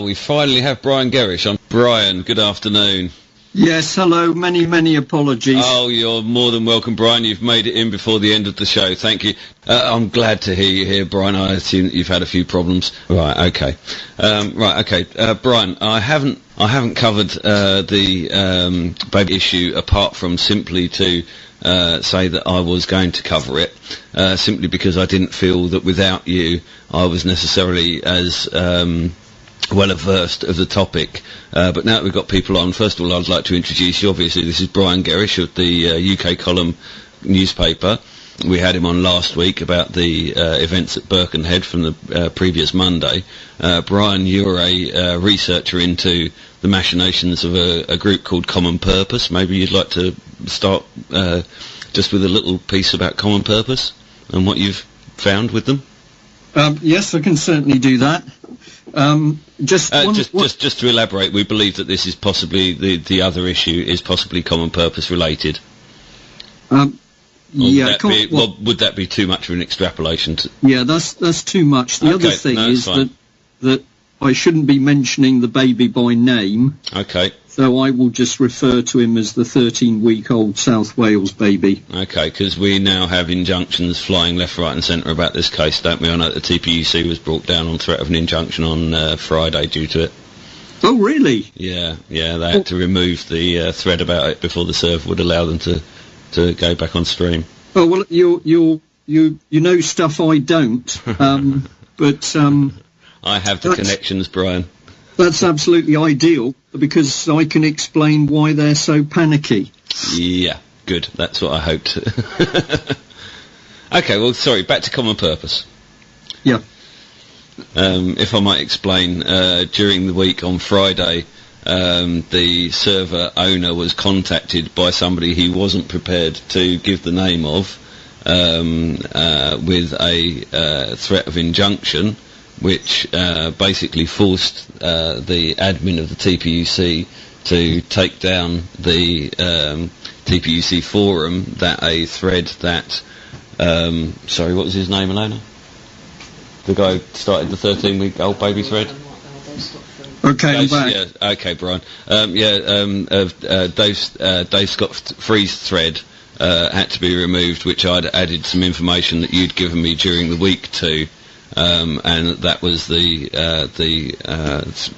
We finally have Brian Gerrish on. Brian, good afternoon. Yes, hello. Many apologies. Oh, you're more than welcome, Brian. You've made it in before the end of the show. Thank you. I'm glad to hear you here, Brian. I assume that you've had a few problems. Right, okay. Brian, I haven't covered the baby issue apart from simply to say that I was going to cover it, simply because I didn't feel that without you I was necessarily as well versed of the topic, but now that we've got people on, first of all I'd like to introduce you. Obviously this is Brian Gerrish of the UK Column newspaper. We had him on last week about the events at Birkenhead from the previous Monday. Brian, you're a researcher into the machinations of a group called Common Purpose. Maybe you'd like to start just with a little piece about Common Purpose and what you've found with them. Yes, I can certainly do that. Just to elaborate, we believe that this is possibly the other issue is possibly Common Purpose related. Yeah. Would that be too much of an extrapolation? Yeah, that's too much. The other thing is that I shouldn't be mentioning the baby by name. Okay. So I will just refer to him as the 13-week-old South Wales baby. Okay, because we now have injunctions flying left, right and centre about this case, don't we? I know that the TPUC was brought down on threat of an injunction on Friday due to it. Oh, really? Yeah, they had to remove the thread about it before the server would allow them to go back on stream. Oh, well, you know stuff I don't, but... I have the connections, Brian. That's absolutely ideal, because I can explain why they're so panicky. Yeah, good. That's what I hoped. Okay, well, sorry, back to Common Purpose. Yeah. If I might explain, during the week on Friday, the server owner was contacted by somebody he wasn't prepared to give the name of, with a threat of injunction, which basically forced the admin of the TPUC to take down the TPUC forum, that a thread that... sorry, what was his name, Alona? The guy who started the 13-week-old baby thread? Okay, I'm back. Yeah, okay, Brian. Dave Scott Free's thread had to be removed, which I'd added some information that you'd given me during the week to. And that was the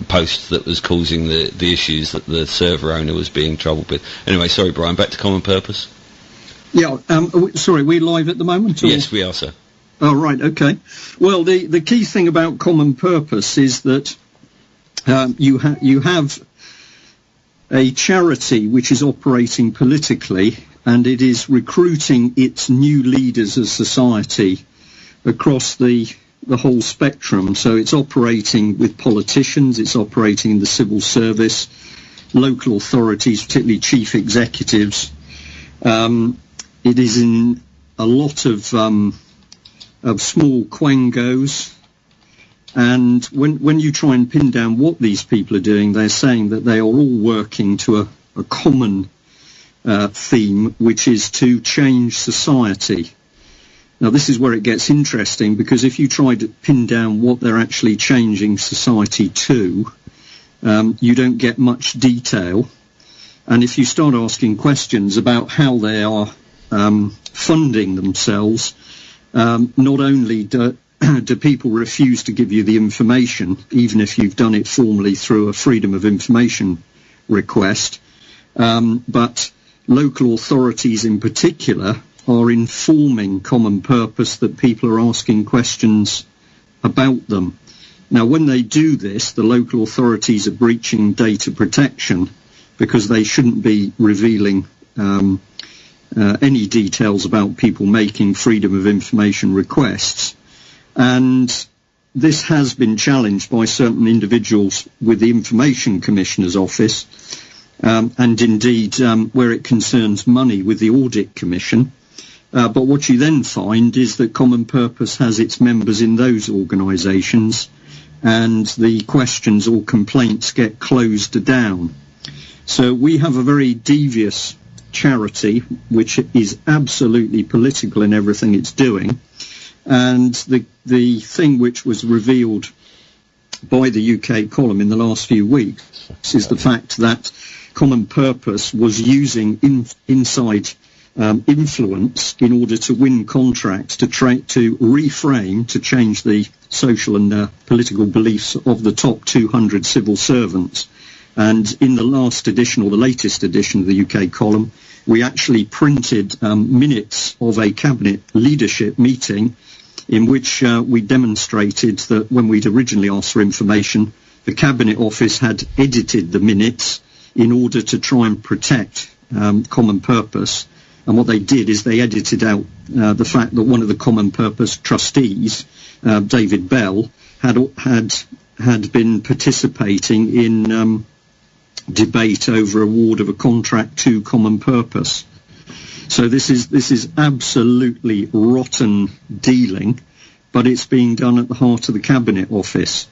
post that was causing the issues that the server owner was being troubled with. Anyway, sorry, Brian, back to Common Purpose. Yeah, sorry, are we live at the moment? Or? Yes, we are, sir. Oh, right, okay. Well, the key thing about Common Purpose is that you have a charity which is operating politically, and it is recruiting its new leaders of society across the whole spectrum. So it's operating with politicians, it's operating in the civil service, local authorities, particularly chief executives. It is in a lot of small quangos, and when you try and pin down what these people are doing, they're saying that they are all working to a common theme, which is to change society. Now, this is where it gets interesting, because if you try to pin down what they're actually changing society to, you don't get much detail. And if you start asking questions about how they are funding themselves, not only do people refuse to give you the information, even if you've done it formally through a Freedom of Information request, but local authorities in particular are informing Common Purpose that people are asking questions about them. Now, when they do this, the local authorities are breaching data protection, because they shouldn't be revealing any details about people making Freedom of Information requests. And this has been challenged by certain individuals with the Information Commissioner's Office, and indeed, where it concerns money, with the Audit Commission. But what you then find is that Common Purpose has its members in those organisations, and the questions or complaints get closed down. So we have a very devious charity which is absolutely political in everything it's doing, and the thing which was revealed by the UK column in the last few weeks is the fact that Common Purpose was using inside influence in order to win contracts, to reframe, to change the social and political beliefs of the top 200 civil servants. And in the last edition, or the latest edition of the UK column, we actually printed minutes of a cabinet leadership meeting in which we demonstrated that when we'd originally asked for information, the Cabinet Office had edited the minutes in order to try and protect Common Purpose. And what they did is they edited out the fact that one of the Common Purpose trustees, David Bell, had been participating in debate over award of a contract to Common Purpose. So this is absolutely rotten dealing, but it's being done at the heart of the Cabinet Office.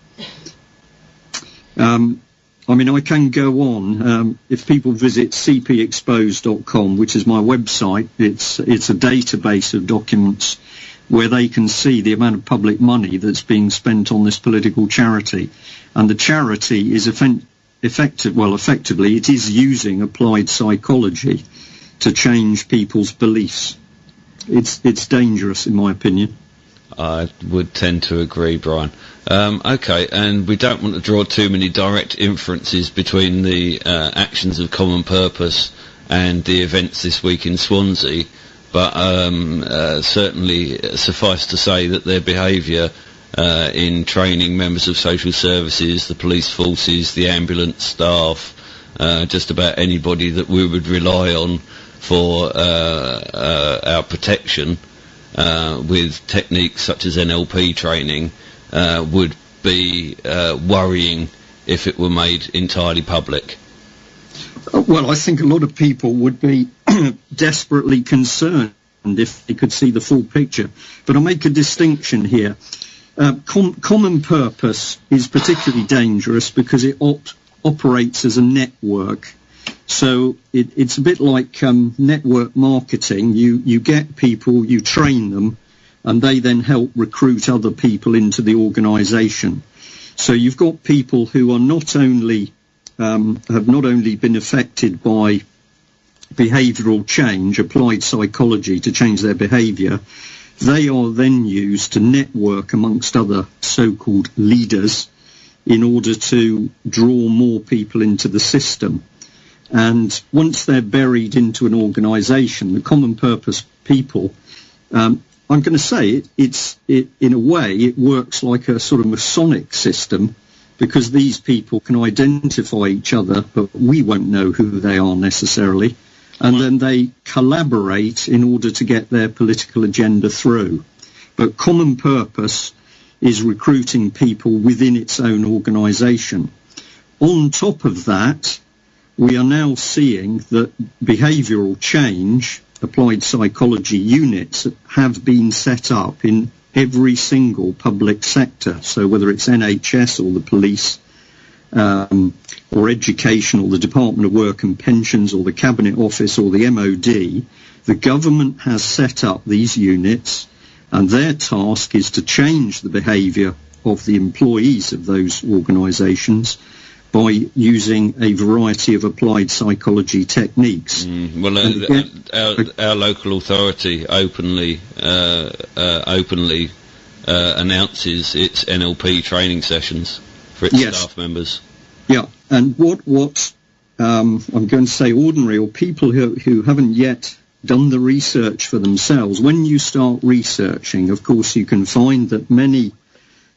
I mean, I can go on. If people visit cpexposed.com, which is my website, it's a database of documents where they can see the amount of public money that's being spent on this political charity. And the charity is effectively, it is using applied psychology to change people's beliefs. It's dangerous, in my opinion. I would tend to agree, Brian. Okay, and we don't want to draw too many direct inferences between the actions of Common Purpose and the events this week in Swansea, but certainly suffice to say that their behaviour in training members of social services, the police forces, the ambulance staff, just about anybody that we would rely on for our protection, with techniques such as NLP training, would be worrying if it were made entirely public. Well, I think a lot of people would be desperately concerned if they could see the full picture. But I'll make a distinction here. Common Purpose is particularly dangerous because it operates as a network. So it's a bit like network marketing. You get people, you train them, and they then help recruit other people into the organisation. So you've got people who are not only have not only been affected by behavioural change, applied psychology to change their behaviour, they are then used to network amongst other so-called leaders in order to draw more people into the system. And once they're buried into an organisation, the Common Purpose people, I'm going to say in a way, it works like a sort of Masonic system, because these people can identify each other, but we won't know who they are necessarily. And then they collaborate in order to get their political agenda through. But Common Purpose is recruiting people within its own organisation. On top of that, we are now seeing that behavioural change, applied psychology units, have been set up in every single public sector. So whether it's NHS or the police, or education, or the Department of Work and Pensions, or the Cabinet Office, or the MOD, the government has set up these units, and their task is to change the behaviour of the employees of those organisations by using a variety of applied psychology techniques. Well, our local authority openly announces its NLP training sessions for its staff members. Yeah, and what I'm going to say, ordinary or people who haven't yet done the research for themselves, when you start researching, of course, you can find that many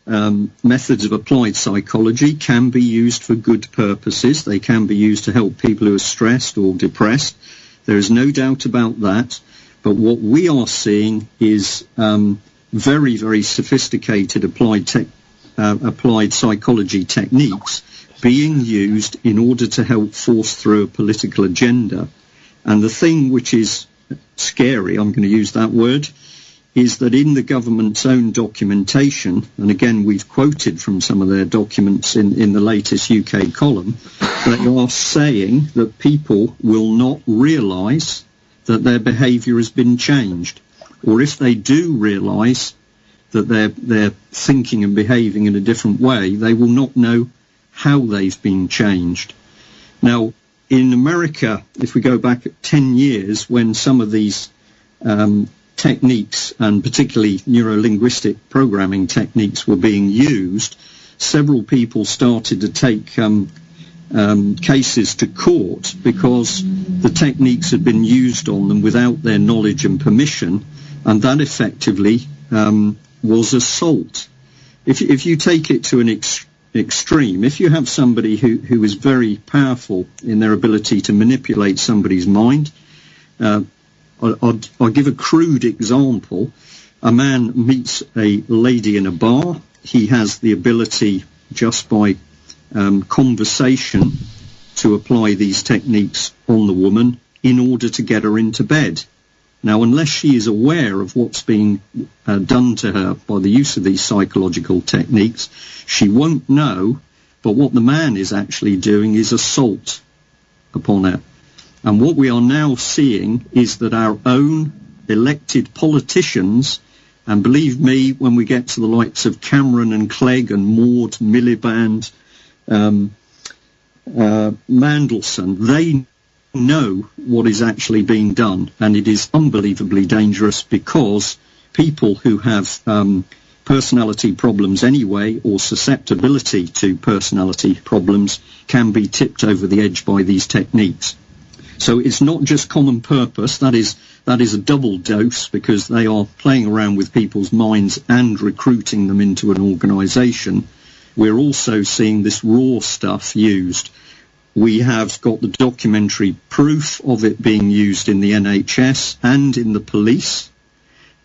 methods of applied psychology can be used for good purposes. They can be used to help people who are stressed or depressed. There is no doubt about that. But what we are seeing is very, very sophisticated applied psychology techniques being used in order to help force through a political agenda. And the thing which is scary, I'm going to use that word, is that in the government's own documentation, and again we've quoted from some of their documents in the latest UK column, they are saying that people will not realise that their behaviour has been changed. Or if they do realise, that they're thinking and behaving in a different way, they will not know how they've been changed. Now, in America, if we go back 10 years, when some of these techniques, and particularly neuro-linguistic programming techniques, were being used, several people started to take cases to court because the techniques had been used on them without their knowledge and permission, and that effectively was assault. If you take it to an extreme, if you have somebody who is very powerful in their ability to manipulate somebody's mind, I'll give a crude example. A man meets a lady in a bar. He has the ability, just by conversation, to apply these techniques on the woman in order to get her into bed. Now, unless she is aware of what's being done to her by the use of these psychological techniques, she won't know, but what the man is actually doing is assault upon her. And what we are now seeing is that our own elected politicians, and believe me, when we get to the likes of Cameron and Clegg and Maud Miliband, Mandelson, they know what is actually being done, and it is unbelievably dangerous, because people who have personality problems anyway, or susceptibility to personality problems, can be tipped over the edge by these techniques. So it's not just common purpose, that is a double dose, because they are playing around with people's minds and recruiting them into an organisation. We're also seeing this raw stuff used. We have got the documentary proof of it being used in the NHS and in the police,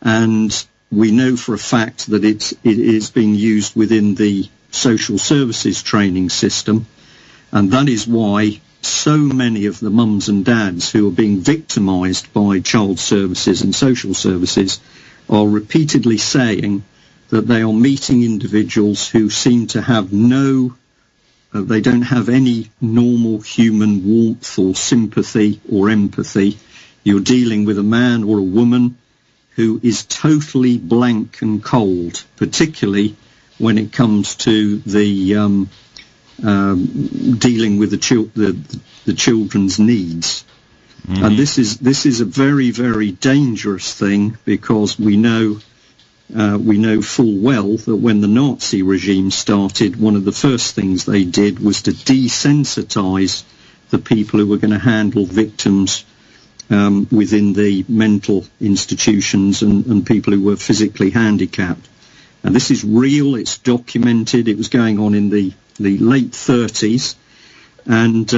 and we know for a fact that it is being used within the social services training system, and that is why so many of the mums and dads who are being victimised by child services and social services are repeatedly saying that they are meeting individuals who seem to have they don't have any normal human warmth or sympathy or empathy. You're dealing with a man or a woman who is totally blank and cold, particularly when it comes to the dealing with the children's needs. Mm-hmm. And this is a very, very dangerous thing, because we know full well that when the Nazi regime started, one of the first things they did was to desensitize the people who were going to handle victims within the mental institutions and people who were physically handicapped. And this is real, it's documented. It was going on in the late 30s, and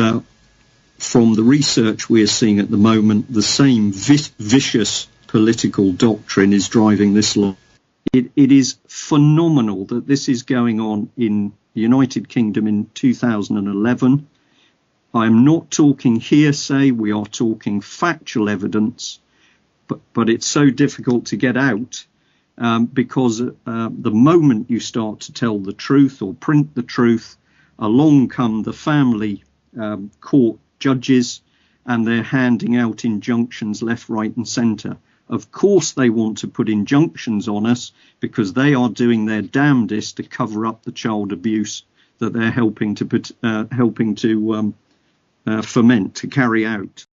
from the research we're seeing at the moment, the same vicious political doctrine is driving this law. It is phenomenal that this is going on in the United Kingdom in 2011. I'm not talking hearsay, we are talking factual evidence, but it's so difficult to get out because the moment you start to tell the truth or print the truth, along come the family court judges, and they're handing out injunctions left, right and centre. Of course they want to put injunctions on us because they are doing their damnedest to cover up the child abuse that they're helping to foment, to carry out.